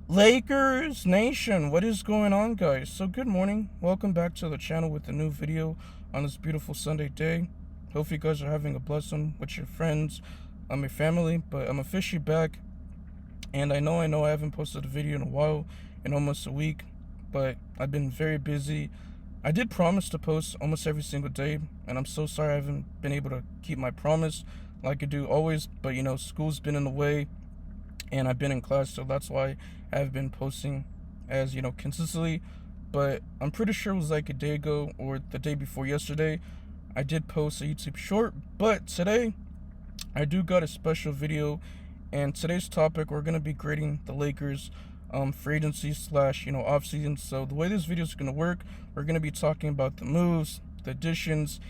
Lakers Nation, what is going on, guys? So good morning, welcome back to the channel with a new video on this beautiful Sunday day. Hope you guys are having a blessed one with your friends, your family. But I'm officially back, and I know I haven't posted a video in a while, in almost a week, but I've been very busy. I did promise to post almost every single day, and I'm so sorry I haven't been able to keep my promise like I do always. But school's been in the way, and I've been in class, so that's why I've been posting as consistently. But I'm pretty sure it was like a day ago or the day before yesterday, I did post a YouTube short. But today I do got a special video, and today's topic, we're gonna be grading the Lakers free agency slash off season. So the way this video is gonna work, we're gonna be talking about the moves, the additions,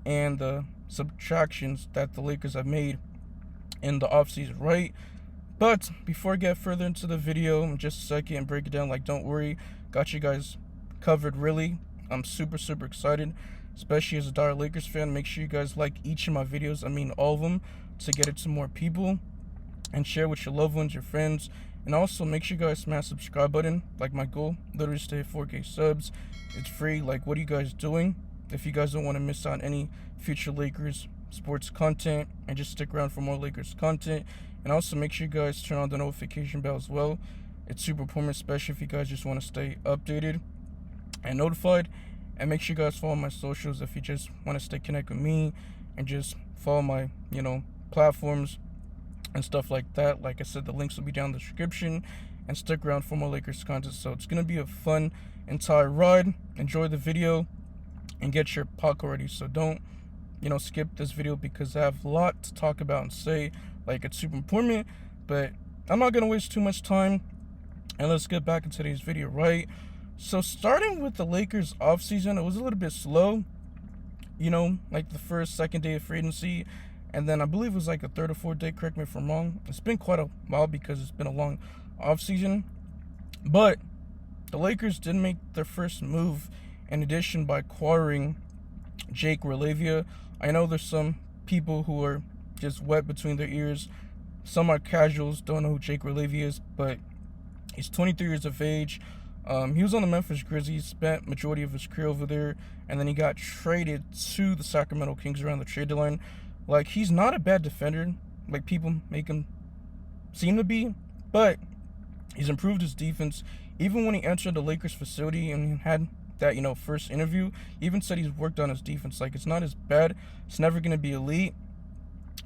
and the subtractions that the Lakers have made in the offseason, right? But before I get further into the video, in just a second, and break it down, like, don't worry, got you guys covered, really. I'm super excited, especially as a diehard Lakers fan. Make sure you guys like each of my videos, I mean all of them, to get it to more people, and share with your loved ones, your friends. And also make sure you guys smash the subscribe button. Like, my goal literally is to hit 4K subs. It's free. Like, what are you guys doing? If you guys don't want to miss out on any future Lakers sports content, and just stick around for more Lakers content. And also make sure you guys turn on the notification bell as well. It's super important, especially if you guys just want to stay updated and notified. And make sure you guys follow my socials if you just want to stay connected with me, and just follow my platforms and stuff like that. Like I said, the links will be down in the description, and stick around for more Lakers content. So it's gonna be a fun entire ride. Enjoy the video and get your popcorn ready. So don't skip this video, because I have a lot to talk about and say. Like, it's super important. But I'm not gonna waste too much time, and let's get back into today's video, right? So starting with the Lakers offseason, it was a little bit slow, like the first, second day of free agency, and then I believe it was like a third or fourth day, correct me if I'm wrong. It's been quite a while because it's been a long offseason. But the Lakers did make their first move, in addition, by acquiring Ravia. I know there's some people who are just wet between their ears. Some are casuals, don't know who Ravia is, but he's 23 years of age. He was on the Memphis Grizzlies, spent majority of his career over there, and then he got traded to the Sacramento Kings around the trade deadline. Like, he's not a bad defender, like people make him seem to be, but he's improved his defense. Even when he entered the Lakers facility and had that first interview, he even said he's worked on his defense. Like, it's not as bad. It's never going to be elite,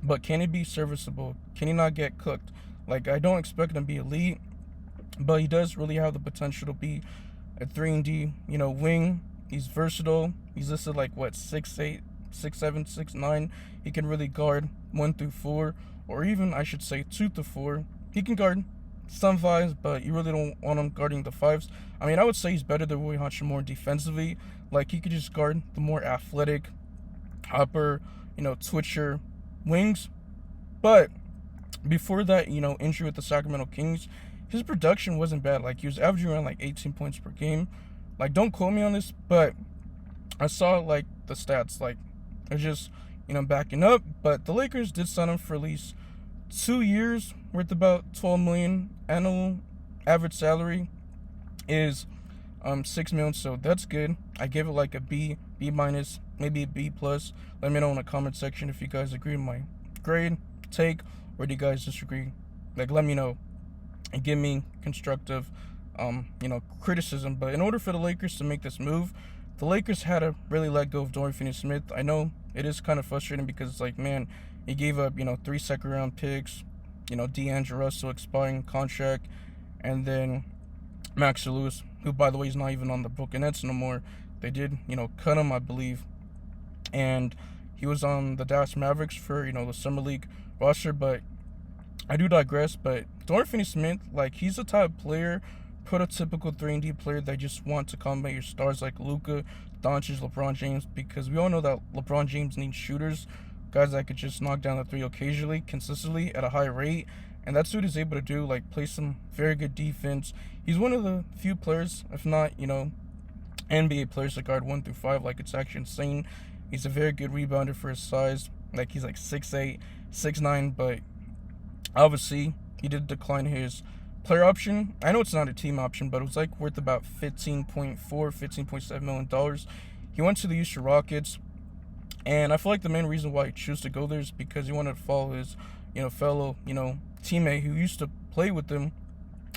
but can it be serviceable? Can he not get cooked? Like, I don't expect him to be elite, but he does really have the potential to be a 3-and-D wing. He's versatile. He's listed like, what, 6'8", 6'7", 6'9". He can really guard 1 through 4, or even, I should say, 2 through 4. He can guard some fives, but you really don't want him guarding the fives. I mean, I would say he's better than Roy Hachimura defensively. Like, he could just guard the more athletic, hopper, twitcher wings. But before that, injury with the Sacramento Kings, his production wasn't bad. Like, he was averaging around like 18 points per game. Like, don't quote me on this, but I saw like the stats. Like, they're just backing up. But the Lakers did sign him for at least 2 years, worth about $12 million. Annual average salary is $6 million, so that's good. I give it like a B minus, maybe a B plus. Let me know in the comment section if you guys agree with my grade, take, or do you guys disagree. Like, let me know and give me constructive criticism. But in order for the Lakers to make this move, the Lakers had to really let go of Dorian Finney-Smith. I know it is kind of frustrating, because it's like, man, he gave up 3 second-round picks, DeAndre Russell expiring contract, and then Max Lewis, who, by the way, is not even on the Brooklyn Nets no more. They did cut him, I believe, and he was on the Dallas Mavericks for the Summer League roster. But I do digress. But Dorian Finney-Smith, like, he's the type of player, prototypical 3-and-D player, that just want to combat your stars like Luka, Doncic, LeBron James, because we all know that LeBron James needs shooters, guys that could just knock down the three occasionally, consistently, at a high rate. And that's what he's able to do, like, play some very good defense. He's one of the few players, if not, NBA players, to guard 1 through 5. Like, it's actually insane. He's a very good rebounder for his size. Like, he's like 6'8", 6'9", but obviously he did decline his player option. I know it's not a team option, but it was like worth about $15.7 million. He went to the Houston Rockets, and I feel like the main reason why he chose to go there is because he wanted to follow his, fellow, teammate who used to play with him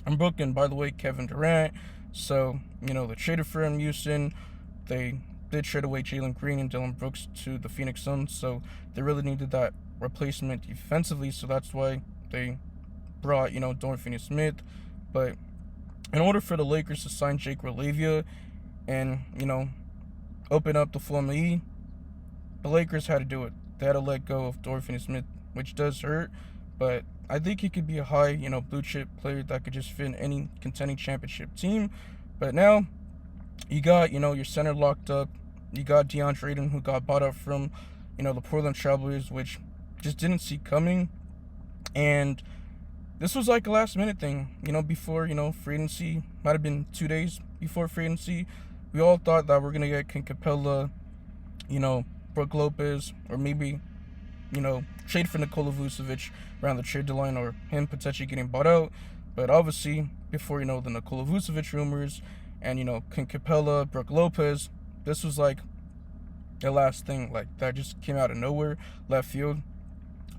in Brooklyn. By the way, Kevin Durant. So, they traded for him, Houston. They did trade away Jalen Green and Dillon Brooks to the Phoenix Suns, so they really needed that replacement defensively, so that's why they brought, Dorian Finney-Smith. But in order for the Lakers to sign Ravia and, open up the floor in the E, the Lakers had to do it. They had to let go of Dorian Finney-Smith, which does hurt, but I think he could be a high, blue chip player that could just fit in any contending championship team. But now you got, your center locked up. You got DeAndre Ayton, who got bought up from, the Portland Trailblazers, which just didn't see coming. And this was like a last-minute thing, before, free agency. Might have been 2 days before free agency. We all thought that we're going to get Clint Capella, Brook Lopez, or maybe, trade for Nikola Vucevic around the trade deadline, or him potentially getting bought out. But obviously, before, the Nikola Vucevic rumors and, Clint Capella, Brook Lopez, this was like the last thing, like, that just came out of nowhere, left field.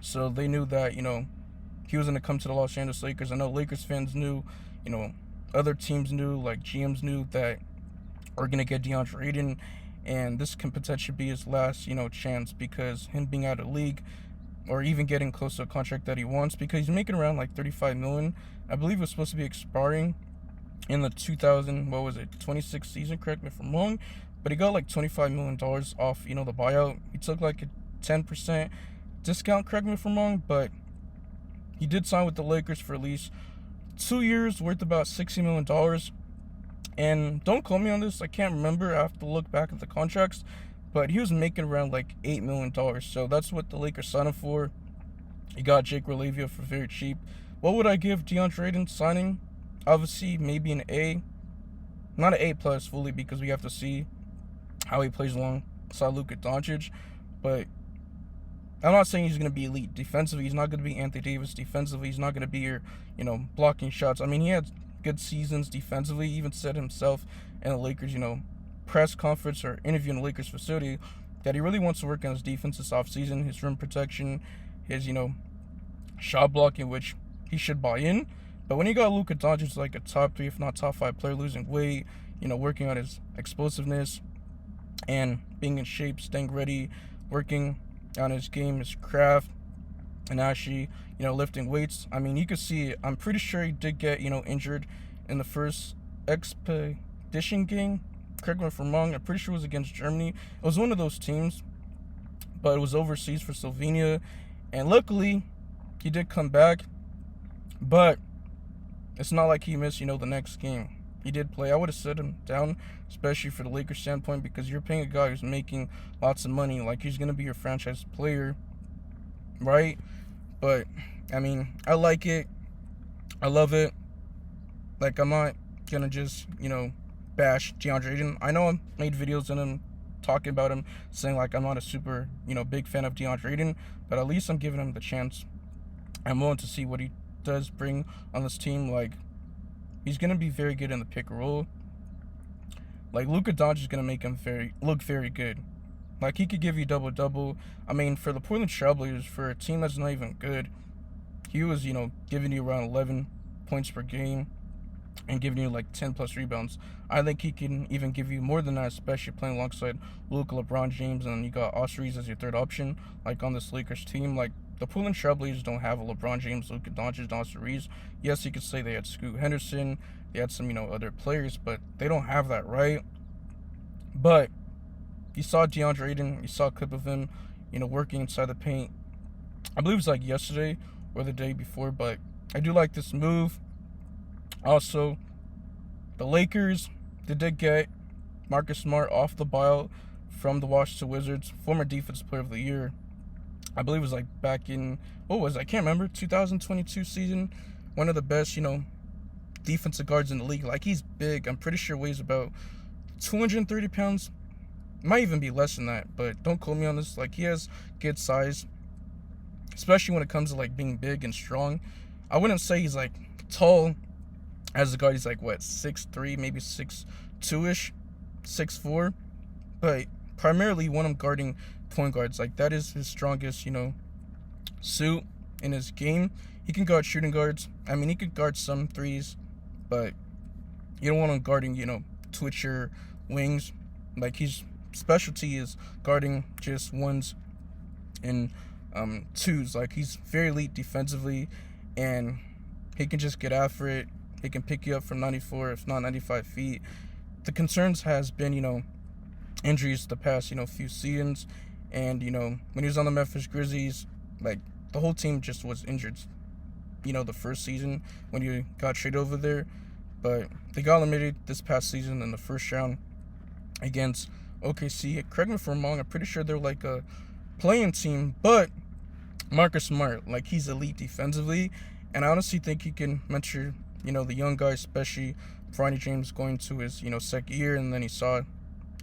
So they knew that, he was going to come to the Los Angeles Lakers. I know Lakers fans knew, other teams knew, like GMs knew that we're going to get DeAndre Ayton, and this can potentially be his last, chance, because him being out of the league, or even getting close to a contract that he wants, because he's making around like $35 million. I believe it was supposed to be expiring in the 26 season, correct me if I'm wrong, but he got like $25 million off, the buyout. He took like a 10% discount, correct me if I'm wrong, but he did sign with the Lakers for at least 2 years, worth about $60 million. And don't quote me on this, I can't remember, I have to look back at the contracts, but he was making around like $8 million. So that's what the Lakers signed him for. He got Ravia for very cheap. What would I give DeAndre Ayton signing? Obviously, maybe an A. Not an A plus fully, because we have to see how he plays alongside Luka Doncic. But I'm not saying he's going to be elite defensively. He's not going to be Anthony Davis defensively. He's not going to be your, blocking shots. I mean, he had good seasons defensively. He even said himself in the Lakers, press conference or interview in the Lakers facility that he really wants to work on his defense this offseason, his rim protection, his, shot blocking, which he should buy in. But when you got Luka Doncic like a top 3, if not top 5 player, losing weight, working on his explosiveness and being in shape, staying ready, working on his game, his craft, and actually, lifting weights. I mean, you could see, I'm pretty sure he did get, injured in the first expedition game. Correct me if I'm wrong. I'm pretty sure it was against Germany. It was one of those teams, but it was overseas for Slovenia. And luckily, he did come back. But it's not like he missed, the next game. He did play. I would have set him down, especially for the Lakers standpoint, because you're paying a guy who's making lots of money. Like, he's going to be your franchise player, right? But, I mean, I like it. I love it. Like, I'm not going to just, bash DeAndre Ayton. I know I made videos on him, talking about him, saying, like, I'm not a super, big fan of DeAndre Ayton, but at least I'm giving him the chance. I'm willing to see what he does bring on this team. Like, he's going to be very good in the pick and roll. Like, Luka Doncic is going to make him look very good. Like, he could give you double-double. I mean, for the Portland Trailblazers, for a team that's not even good, he was, giving you around 11 points per game and giving you, like, 10-plus rebounds. I think he can even give you more than that, especially playing alongside Luka, LeBron James, and you got Austin Reeves as your third option, like, on this Lakers team. Like, the Portland Trailblazers don't have a LeBron James, Luka Doncic, Austin Reeves. Yes, you could say they had Scoot Henderson, they had some, other players, but they don't have that, right? But you saw DeAndre Ayton, you saw a clip of him, working inside the paint. I believe it was like yesterday or the day before, but I do like this move. Also, the Lakers, they did get Marcus Smart off the buyout from the Washington Wizards, former Defensive Player of the Year. I believe it was like back in, I can't remember, 2022 season. One of the best, defensive guards in the league. Like, he's big. I'm pretty sure weighs about 230 pounds. Might even be less than that, but don't quote me on this. Like, he has good size, especially when it comes to, like, being big and strong. I wouldn't say he's, like, tall, As a guard, he's like, what, 6'3", maybe 6'2"-ish, 6'4", but primarily you want him guarding point guards. Like, that is his strongest, suit in his game. He can guard shooting guards. I mean, he could guard some threes, but you don't want him guarding, twitcher wings. Like, his specialty is guarding just ones and twos. Like, he's very elite defensively, and he can just get after it. He can pick you up from 94, if not 95 feet. The concerns has been, injuries the past, few seasons. And, when he was on the Memphis Grizzlies, like, the whole team just was injured, the first season when he got traded over there. But they got eliminated this past season in the first round against OKC. Correct me if I'm wrong, I'm pretty sure they're like a playing team, but Marcus Smart, like, he's elite defensively, and I honestly think he can mentor, the young guys, especially Bronny James going to his, second year, and then he saw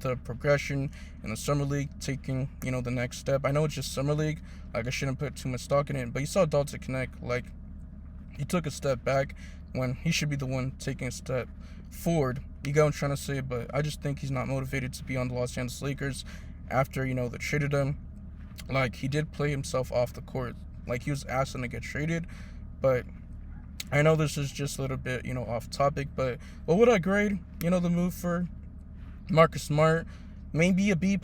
the progression in the summer league, taking, the next step. I know it's just summer league, like, I shouldn't put too much stock in it, but you saw Dalton Connect, like, he took a step back when he should be the one taking a step forward. You get what I'm trying to say, but I just think he's not motivated to be on the Los Angeles Lakers after, they traded him. Like, he did play himself off the court. Like, he was asking to get traded, but I know this is just a little bit, off topic, but what would I grade, the move for Marcus Smart? Maybe a B+,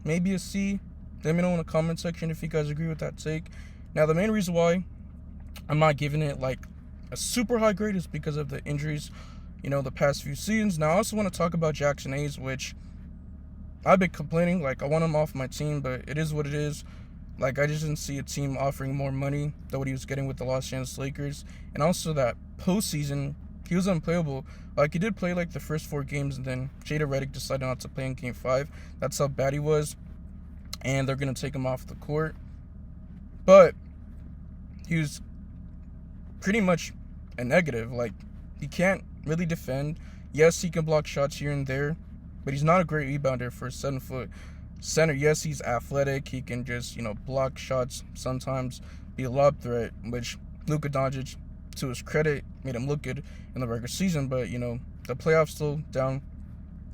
maybe a C. Let me know in the comment section if you guys agree with that take. Now, the main reason why I'm not giving it, like, a super high grade is because of the injuries, the past few seasons. Now, I also want to talk about Jaxson Hayes, which I've been complaining, like, I want him off my team, but it is what it is. Like, I just didn't see a team offering more money than what he was getting with the Los Angeles Lakers. And also that postseason, he was unplayable. Like, he did play, like, the first 4 games, and then Jada Redick decided not to play in Game 5. That's how bad he was. And they're going to take him off the court. But he was pretty much a negative. Like, he can't really defend. Yes, he can block shots here and there, but he's not a great rebounder for a 7-foot center. Yes, he's athletic. He can just, block shots, sometimes be a lob threat, which Luka Doncic, to his credit, made him look good in the regular season. But, the playoffs still down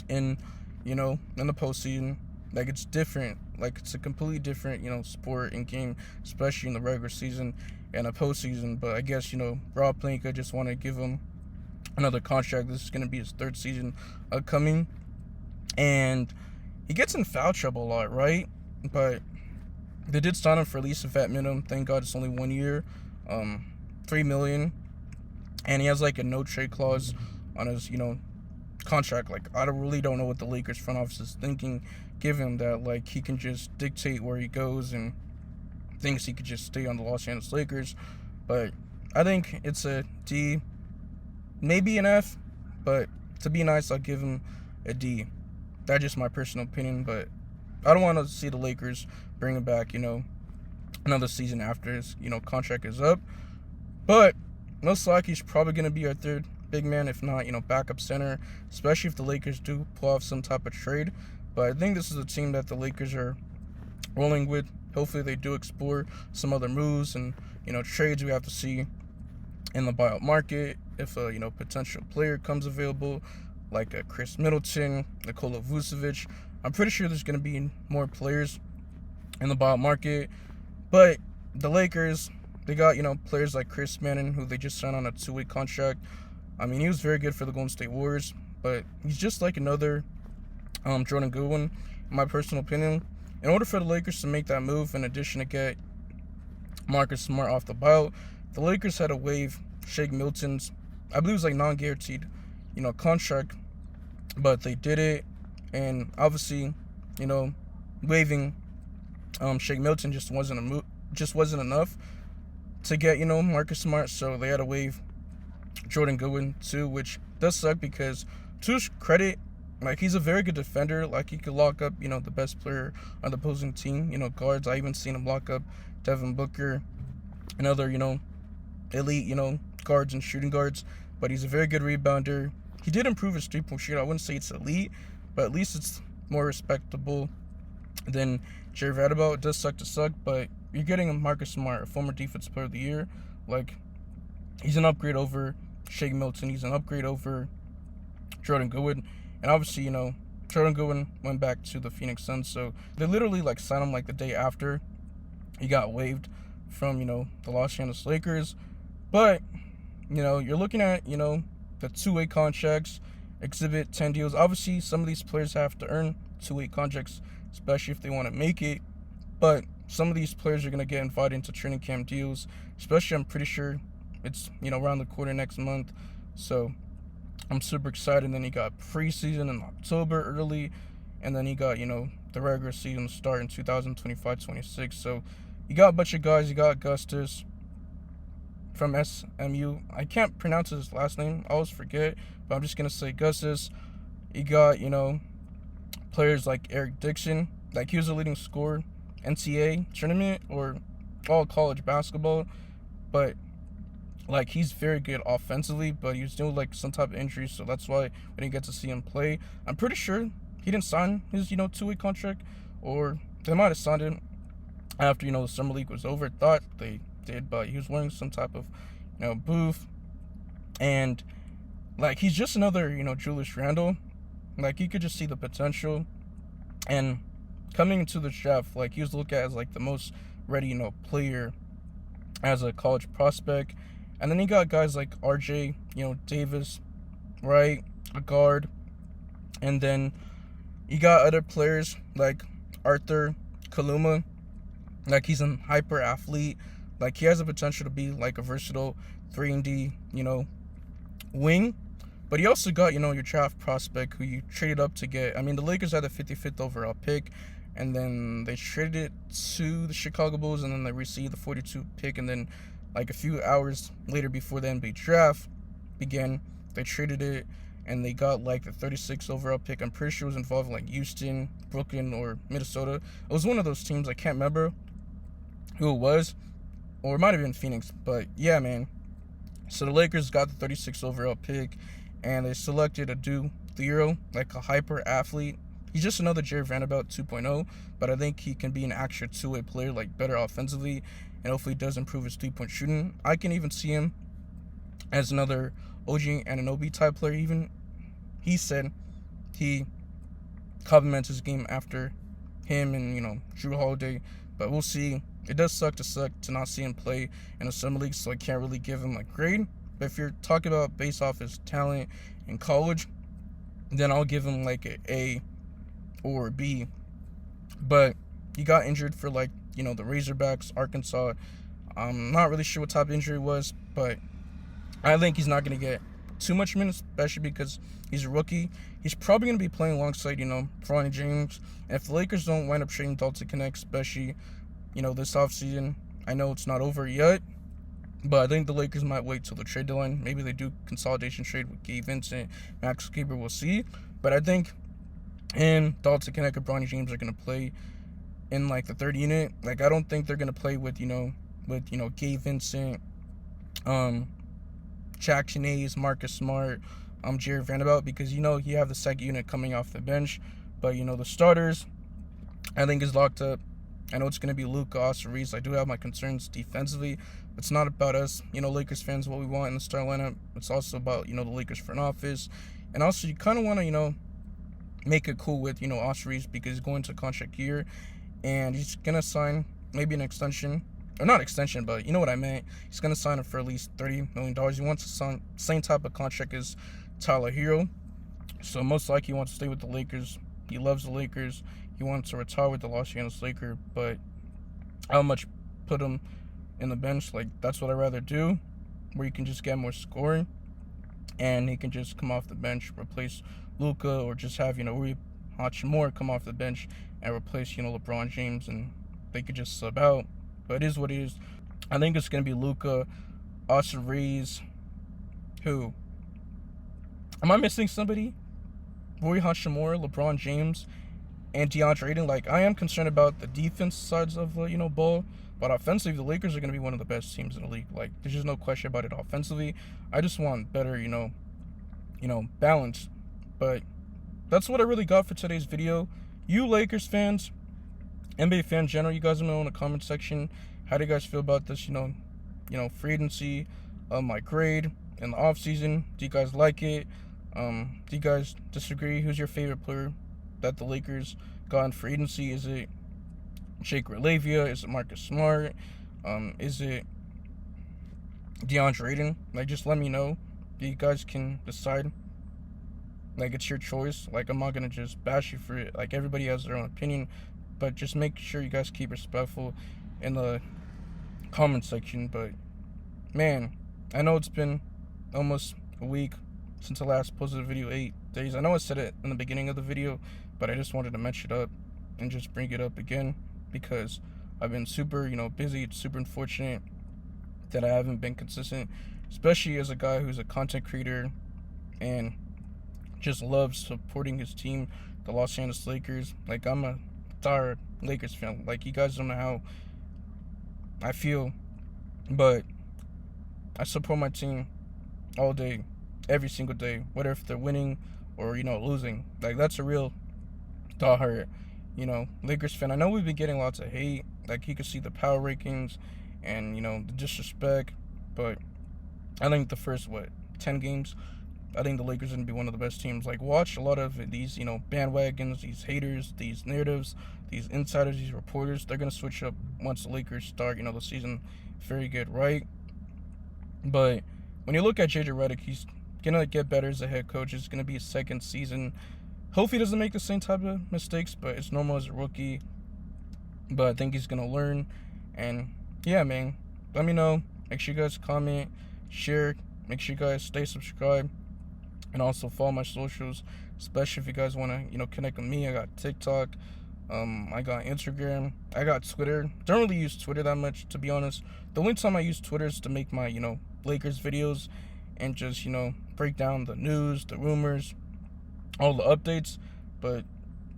in, in the postseason. Like, it's different. Like, it's a completely different, sport and game, especially in the regular season and a postseason. But I guess, Rob Pelinka just want to give him another contract. This is going to be his 3rd season upcoming. And he gets in foul trouble a lot, right? But they did sign him for at least a vet minimum. Thank God it's only 1 year, $3 million. And he has, like, a no-trade clause on his, contract. Like, I really don't know what the Lakers front office is thinking, given that, like, he can just dictate where he goes and thinks he could just stay on the Los Angeles Lakers. But I think it's a D, maybe an F, but to be nice, I'll give him a D. That's just my personal opinion, but I don't want to see the Lakers bring him back, another season after his, contract is up. But most likely he's probably going to be our 3rd big man, if not, backup center, especially if the Lakers do pull off some type of trade. But I think this is a team that the Lakers are rolling with. Hopefully they do explore some other moves and, trades we have to see in the buyout market. If a, potential player comes available, like a Chris Middleton, Nikola Vucevic, I'm pretty sure there's going to be more players in the buyout market. But the Lakers, they got, players like Chris Manning, who they just signed on a 2-way contract. I mean, he was very good for the Golden State Warriors, but he's just like another Jordan Goodwin, in my personal opinion. In order for the Lakers to make that move, in addition to get Marcus Smart off the buyout, the Lakers had to waive Shake Milton's, I believe it was like non-guaranteed, contract, but they did it. And obviously, waiving Shake Milton just wasn't enough to get, Marcus Smart, so they had to waive Jordan Goodwin too, which does suck because, to his credit, like, he's a very good defender. Like, he could lock up, the best player on the opposing team, guards. I even seen him lock up Devin Booker and other, elite, guards and shooting guards. But he's a very good rebounder. He did improve his 3-point shooting. I wouldn't say it's elite, but at least it's more respectable than Jared Vanderbilt. It does suck to suck, but you're getting a Marcus Smart, a former Defensive Player of the Year. Like, he's an upgrade over Shake Milton, he's an upgrade over Jordan Goodwin. And obviously, Jordan Goodwin went back to the Phoenix Suns, so they literally like signed him like the day after he got waived from, the Los Angeles Lakers. But, you're looking at, the two-way contracts, exhibit 10 deals. Obviously, some of these players have to earn two-way contracts, especially if they want to make it. But some of these players are going to get invited into training camp deals, especially I'm pretty sure it's, around the quarter next month. So I'm super excited. And then you got preseason in October early, and then you got, the regular season start in 2025-26. So you got a bunch of guys. You got Augustus from SMU. I can't pronounce his last name. I always forget, but I'm just going to say Augustus. You got, players like Eric Dixon. Like, he was a leading scorer NCAA tournament or all college basketball. But, like, he's very good offensively, but he was doing, like, some type of injury, so that's why we didn't get to see him play. I'm pretty sure he didn't sign his, two-way contract, or they might have signed it after, the summer league was over. Thought they did, but he was wearing some type of, booth. And, like, he's just another, Julius Randle. Like, you could just see the potential. And coming into the draft, like, he was looked at as, like, the most ready, player as a college prospect. And then you got guys like RJ, Davis, right, a guard. And then you got other players like Arthur Kaluma. Like, he's a hyper athlete. Like, he has the potential to be like a versatile 3-and-D, wing. But he also got, your draft prospect who you traded up to get. I mean, the Lakers had the 55th overall pick, and then they traded it to the Chicago Bulls, and then they received the 42 pick. And then, like, a few hours later before the NBA draft began, they traded it, and they got, like, the 36th overall pick. I'm pretty sure it was involved in, like, Houston, Brooklyn, or Minnesota. It was one of those teams. I can't remember who it was, or it might have been Phoenix. But, yeah, man. So the Lakers got the 36th overall pick, and they selected a dude, Theo, like a hyper athlete. He's just another Jared Vanderbilt 2.0, but I think he can be an actual two-way player, like better offensively, and hopefully does improve his three-point shooting. I can even see him as another OG Anunoby type player. Even he said he compliments his game after him and, Drew Holiday, but we'll see. It does suck to not see him play in the summer league, so I can't really give him a grade. But if you're talking about based off his talent in college, then I'll give him like an A or a B. But he got injured for, like, the Razorbacks, Arkansas. I'm not really sure what type of injury it was, but I think he's not going to get too much minutes, especially because he's a rookie. He's probably going to be playing alongside, Bronny James. And if the Lakers don't wind up trading Dalton Connect, especially, this offseason, I know it's not over yet, but I think the Lakers might wait till the trade deadline. Maybe they do consolidation trade with Gabe Vincent, Max Kleber, we'll see. But I think him, Dalton Connect, and Bronny James are going to play in, like, the third unit. Like, I don't think they're going to play with, Gabe Vincent, Jackson Hayes, Marcus Smart, Jared Vanderbilt, because, you have the second unit coming off the bench. But, the starters, I think, is locked up. I know it's going to be Luka, Austin Reeves. I do have my concerns defensively. It's not about us, Lakers fans, what we want in the star lineup. It's also about, the Lakers front office. And also, you kind of want to, make it cool with, Austin Reeves, because he's going to contract year. And he's going to sign maybe an extension. Or not extension, but you know what I meant. He's going to sign him for at least $30 million. He wants to sign same type of contract as Tyler Hero. So most likely he wants to stay with the Lakers. He loves the Lakers. He wants to retire with the Los Angeles Lakers. But how much put him in the bench? Like, that's what I'd rather do, where you can just get more scoring. And he can just come off the bench, replace Luka, or just have, Rui Hachimura come off the bench and replace, LeBron James, and they could just sub out. But it is what it is. I think it's going to be Luka, Austin Reeves, who? Am I missing somebody? Rui Hachimura, LeBron James, and DeAndre Ayton. Like, I am concerned about the defense sides of the, ball. But offensively, the Lakers are going to be one of the best teams in the league. Like, there's just no question about it offensively. I just want better, balance. But that's what I really got for today's video. You Lakers fans, NBA fan in general, you guys let me know in the comment section. How do you guys feel about this, free agency, my grade, in the offseason? Do you guys like it? Do you guys disagree? Who's your favorite player that the Lakers got in free agency? Is it Ravia? Is it Marcus Smart? Is it DeAndre Ayton? Like, just let me know. You guys can decide. Like, it's your choice. Like, I'm not gonna just bash you for it. Like, everybody has their own opinion, but just make sure you guys keep respectful in the comment section. But man, I know it's been almost a week since I last posted a video, 8 days. I know I said it in the beginning of the video, but I just wanted to mention it up and just bring it up again because I've been super, busy. It's super unfortunate that I haven't been consistent, especially as a guy who's a content creator and just loves supporting his team, the Los Angeles Lakers. Like, I'm a diehard Lakers fan. Like, you guys don't know how I feel, but I support my team all day, every single day, whether if they're winning or, losing. Like, that's a real diehard, Lakers fan. I know we've been getting lots of hate. Like, you can see the power rankings and, the disrespect, but I think the first, 10 games, I think the Lakers are going to be one of the best teams. Like, watch a lot of these, bandwagons, these haters, these narratives, these insiders, these reporters. They're going to switch up once the Lakers start, the season very good, right? But when you look at JJ Redick, he's going to get better as a head coach. It's going to be his second season. Hopefully he doesn't make the same type of mistakes, but it's normal as a rookie. But I think he's going to learn. And, yeah, man, let me know. Make sure you guys comment, share. Make sure you guys stay subscribed. And also follow my socials, especially if you guys want to, connect with me. I got TikTok. I got Instagram. I got Twitter. Don't really use Twitter that much, to be honest. The only time I use Twitter is to make my, Lakers videos and just, break down the news, the rumors, all the updates. But,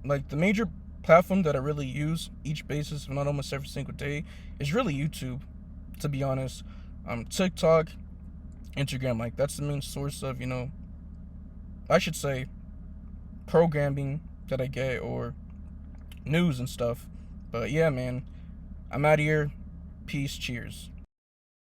like, the major platform that I really use each basis, if not almost every single day, is really YouTube, to be honest. TikTok, Instagram, like, that's the main source of, I should say, programming that I get or news and stuff. But yeah, man, I'm out of here. Peace. Cheers.